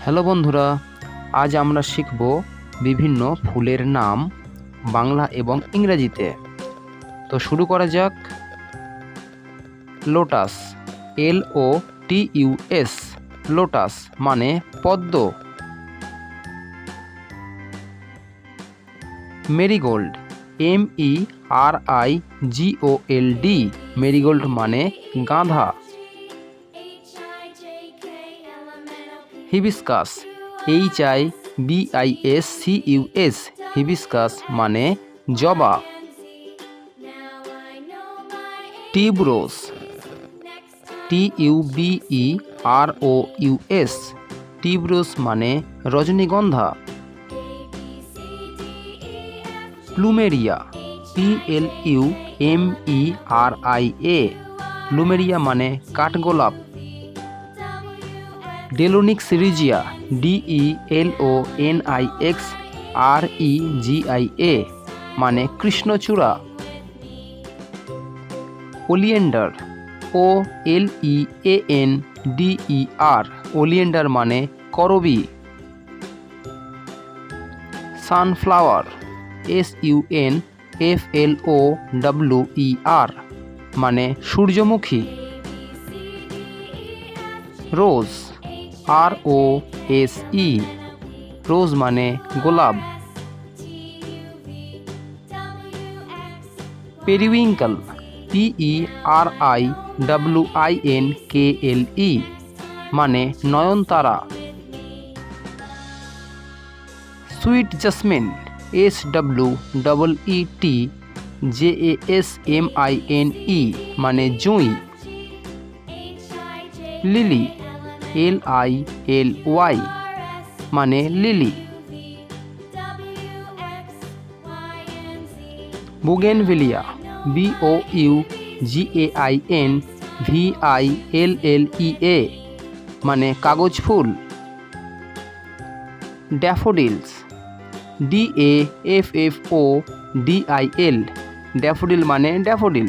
Hello বন্ধুরা, আজ আমরা শিখব বিভিন্ন ফুলের নাম বাংলা এবং ইংরেজিতে। তো শুরু করা যাক। লোটাস, LOTUS, লোটাস মানে পদ্ম। মেরিগোল্ড, MERIGOLD, মেরিগোল্ড মানে গাঁধা। হিবিস্কাস, HIBISCUS, হিবিস্কাস মানে জবা। টিউবরোজ, TUBEROUS, টিউবরোজ মানে রজনীগন্ধা। প্লুমেরিয়া, PLUMERIA, প্লুমেরিয়া মানে কাঠগোলাপ। ডেলোনিক্সরিজিয়া, DELONIXREGIA, মানে কৃষ্ণচূড়া। ওলিয়েন্ডার, OLEANDER, ওলিয়েন্ডার মানে করবী। সানফ্লাওয়ার, SUNFLOWER, মানে সূর্যমুখী। রোজ, ROSE, রোজ মানে গোলাপ। পেরিউইঙ্কেল, PERIWINKLE, মানে নয়নতারা। সুইট জাসমিন, SWEETJASMINE, মানে জুঁই। লিলি, LILY, মানে লিলি। বুগেনভিলিয়া, BOUGAINVILLEA, মানে কাগজ ফুল। ড্যাফোডিলস, DAFFODIL, ড্যাফোডিল মানে daffodil.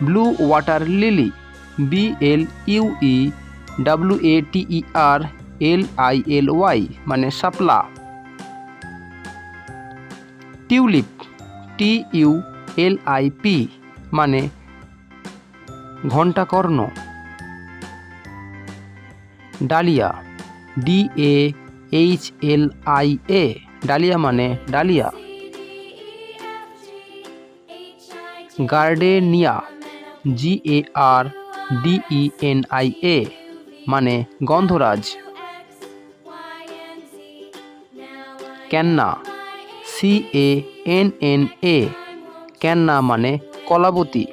Blue water lily, BLUEWATERLILY, মানে শাপলা। টিউলিপ, TULIP, মানে ঘণ্টাকর্ণ। ডালিয়া, DAHLIA, ডালিয়া মানে ডালিয়া। গার্ডেনিয়া, GARDENIA, মানে গন্ধরাজ। ক্যান্না, CANNA, ক্যান্না মানে কলাবতী।